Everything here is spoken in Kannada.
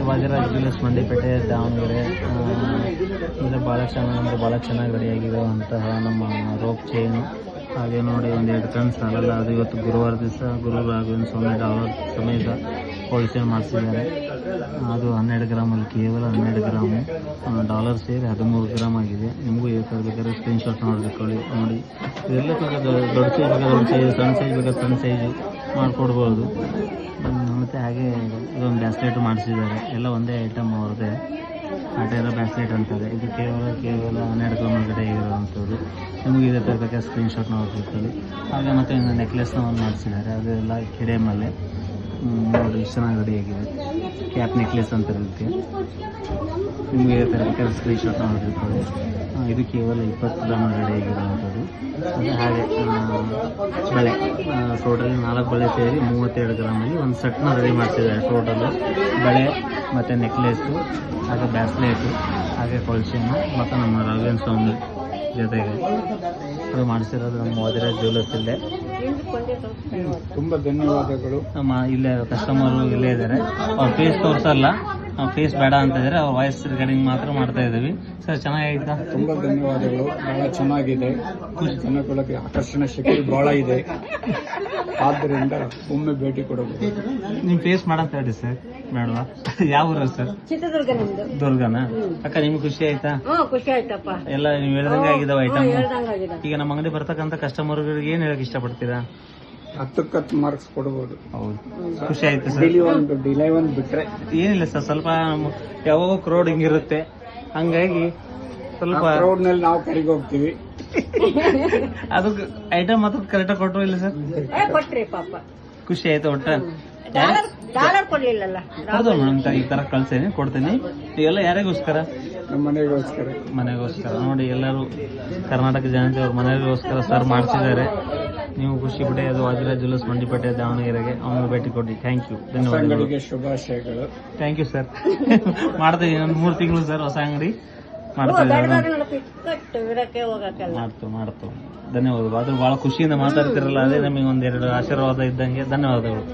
ವಾದಿರಾಜ್ ಜ್ಯುವೆಲ್ಲರ್ಸ್ ಮಂಡಿಪೇಟೆ ದಾವಣಗೆರೆ. ಇದು ಭಾಳ ಚೆನ್ನಾಗಿ ರೆಡಿಯಾಗಿರುವಂತಹ ನಮ್ಮ ರೋಪ್ ಚೈನು. ಹಾಗೆ ನೋಡಿ ಒಂದೆರಡು ಕನ್ಸ್ ಆಗಲ್ಲ. ಅದು ಇವತ್ತು ಗುರುವಾರ ದಿವಸ ಗುರು ರಾಘವೇಂದ್ರ ಸ್ವಾಮಿ ಡಾಲರ್ ಸಮೇತ ಹೋಲ್ಸೇಲ್ ಮಾಡಿಸಿದ್ದಾರೆ. ಅದು 12 ಗ್ರಾಮಲ್ಲಿ, ಕೇವಲ 12 ಗ್ರಾಮು. ಡಾಲರ್ ಸೇರಿ 13 ಗ್ರಾಮ್ ಆಗಿದೆ. ನಿಮಗೂ ಬೇಕಾದ್ರೆ ಸ್ಕ್ರೀನ್ಶಾಟ್ ನೋಡ್ಕೊಳ್ಳಿ. ನೋಡಿ ಇದೆಲ್ಲ ದೊಡ್ಡ ಸೈಜ್ ಬೇಕಾದ್ರೆ ದೊಡ್ಡ ಸೈಜು, ಸಣ್ಣ ಸೈಜ್ ಬೇಕಾದ್ರೆ ಸಣ್ಣ ಸೈಜು ಮಾಡಿಕೊಡ್ಬೋದು. ಮತ್ತು ಹಾಗೆ ಇದೊಂದು ಬ್ಯಾಸ್ಲೆಟ್ ಮಾಡಿಸಿದ್ದಾರೆ. ಎಲ್ಲ ಒಂದೇ ಐಟಮ್ ಅವ್ರದ್ದೇ. ಆಟೇರ ಬ್ಯಾಸ್ಲೆಟ್ ಅಂತಾರೆ. ಇದು ಕೇವಲ 12 ಗ್ರಾಮ್ ಒಳಗಡೆ ಇರುವಂಥದ್ದು. ನಿಮಗೆ ಇದೇ ಬೇಕಾದ್ರೆ ಸ್ಕ್ರೀನ್ಶಾಟ್ ನೋಡ್ಕೊಳ್ಳಿ. ಹಾಗೆ ಮತ್ತು ಇನ್ನು ನೆಕ್ಲೆಸ್ನ ಒಂದು ಮಾಡಿಸಿದ್ದಾರೆ. ಅದೆಲ್ಲ ಕಿಡೆಮಲ್ಲೇ ನೋಡಿ ಇಷ್ಟು ಚೆನ್ನಾಗಿ ರೆಡಿಯಾಗಿದೆ. ಕ್ಯಾಪ್ ನೆಕ್ಲೆಸ್ ಅಂತ ಇರುತ್ತೆ. ನಿಮಗೆ ಇದೇ ಬೇಕಾದ್ರೆ ಸ್ಕ್ರೀನ್ಶಾಟ್ ನೋಡ್ಕೊಳ್ಳಿ. ಇದು ಕೇವಲ 20 ಗ್ರಾಮ್ ರೆಡಿಯಾಗಿರುವಂಥದ್ದು. ಮತ್ತು ಹಾಗೆ ಬಳೆ ಟೋಟಲಿ 4 ಬಳೆ ಸೇರಿ 32 ಗ್ರಾಮಲ್ಲಿ ಒಂದು ಸೆಟ್ನ ರೆಡಿ ಮಾಡಿಸಿದ್ದಾರೆ. ಟೋಟಲು ಬಳೆ ಮತ್ತು ನೆಕ್ಲೆಸ್ಸು, ಹಾಗೆ ಬ್ಯಾಸ್ಲೆಟು, ಹಾಗೆ ಕೊಲ್ಚೇನು ಮತ್ತು ನಮ್ಮ ರಾಘವೇಂದ್ರ ಸ್ವಾಮಿ ಜೊತೆಗೆ ಅದು ಮಾಡಿಸಿರೋದು ನಮ್ಮ ವಾದಿರಾಜ್ ಜ್ಯುವೆಲ್ಲರ್ಸ್ ಇಲ್ಲೇ. ತುಂಬ ಧನ್ಯವಾದಗಳು. ನಮ್ಮ ಇಲ್ಲೇ ಕಸ್ಟಮರು ಇಲ್ಲೇ ಇದ್ದಾರೆ. ಅವ್ರ ಫೇಸ್ ತೋರಿಸಲ್ಲ, ಫೇಸ್ ಬೇಡ ಅಂತ ಇದ್ದಾರೆ. ಅವ್ರ ವಾಯ್ಸ್ ರೆಕಾರ್ಡಿಂಗ್ ಮಾತ್ರ ಮಾಡ್ತಾ ಇದ್ದೀವಿ. ಸರ್ ಚೆನ್ನಾಗಿತ್ತಾ? ತುಂಬ ಧನ್ಯವಾದಗಳು. ಬಹಳ ಚೆನ್ನಾಗಿದೆ. ಜನಗಳಿಗೆ ಆಕರ್ಷಣೆ ಶಕ್ತಿ ಬಹಳ ಇದೆ. ಆದ್ದರಿಂದ ಒಮ್ಮೆ ಭೇಟಿ ಕೊಡಬಹುದು. ನಿಮ್ ಫೇಸ್ ಮಾಡಂತ ಹೇಳಿ ಸರ್. ಬೇಡವಾ? ಯಾವ ಊರು ಸರ್? ಚಿತ್ರದುರ್ಗ. ನಮ್ದು ದುರ್ಗನ. ಅಕ್ಕ ನಿಮ್ಗೆ ಖುಷಿ ಆಯ್ತಾ? ಖುಷಿ ಆಯ್ತಪ್ಪ. ಎಲ್ಲ ನೀವು ಹೇಳ್ದಂಗೆ ಆಗಿದಾವ ಐಟಮ್. ಹೇಳ್ದಂಗಾಗಿದೆ. ಈಗ ನಮ್ಮ ಅಂಗಡಿ ಬರ್ತಕ್ಕಂಥ ಕಸ್ಟಮರ್ಗಳಿಗೆ ಏನ್ ಹೇಳಕ್ ಇಷ್ಟಪಡ್ತೀರಾ? 10 ಮಾರ್ಕ್ಸ್ ಕೊಡಬಹುದು. ಹೌದು, ಖುಷಿ ಆಯ್ತು ಸರ್. ಡಿಲೇ ಒಂದು ಬಿಟ್ರೆ ಏನಿಲ್ಲ ಸರ್, ಸ್ವಲ್ಪ ಯಾವಾಗ ಕ್ರೌಡ್ ಹಿಂಗಿರುತ್ತೆ, ಹಂಗಾಗಿ ಸ್ವಲ್ಪ ರೋಡ್ ನಲ್ಲಿ ನಾವು ಕರಿಗೆ ಹೋಗ್ತೀವಿ. ಅದು ಐಟಮ್ ಮಾತ್ರ ಕರೆಕ್ಟಾಗಿ ಕೊಟ್ಟರು ಇಲ್ಲ ಸರ್? ಕೊಟ್ರಿ ಪಾಪ. ಖುಷಿ ಆಯ್ತು ಒಟ್ಟ. ಡಾಲರ್ ಕೊಡ್ಲಿಲ್ಲಲ್ಲ. ಹೌದು ಮೇಡಮ್, ಈ ತರ ಕಳ್ಸೇನೆ ಕೊಡ್ತೀನಿ. ಇವೆಲ್ಲ ಯಾರಿಗೋಸ್ಕರ? ನಮ್ಮ ಮನೆಗೋಸ್ಕರ. ನೋಡಿ ಎಲ್ಲರೂ ಕರ್ನಾಟಕ ಜನತೆ ಅವ್ರ ಮನೆಗೋಸ್ಕರ ಸರ್ ಮಾಡಿಸಿದ್ದಾರೆ. ನೀವು ಖುಷಿ ಪಟ್ಟೆ. ಅದು ವಾದಿರಾಜ್ ಜ್ಯುವೆಲ್ಲರ್ಸ್ ಮಂಡಿಪೇಟೆ ದಾವಣಗೆರೆಗೆ ಅವನು ಭೇಟಿ ಕೊಡಿ. ಥ್ಯಾಂಕ್ ಯು, ಧನ್ಯವಾದಗಳು. ಶುಭಾಶಯಗಳು. Thank you sir. ಮಾಡ್ತೀವಿ ಇನ್ನೊಂದು 3 ತಿಂಗಳು ಸರ್. ಹೊಸ ಅಂಗಡಿ ಮಾಡ್ತೀವಿ. ಮಾಡ್ತು ಧನ್ಯವಾದಗಳು. ಆದ್ರೂ ಬಹಳ ಖುಷಿಯಿಂದ ಮಾತಾಡ್ತಿರಲ್ಲ, ಅದೇ ನಮಗೆ ಒಂದೆರಡು ಆಶೀರ್ವಾದ ಇದ್ದಂಗೆ. ಧನ್ಯವಾದಗಳು.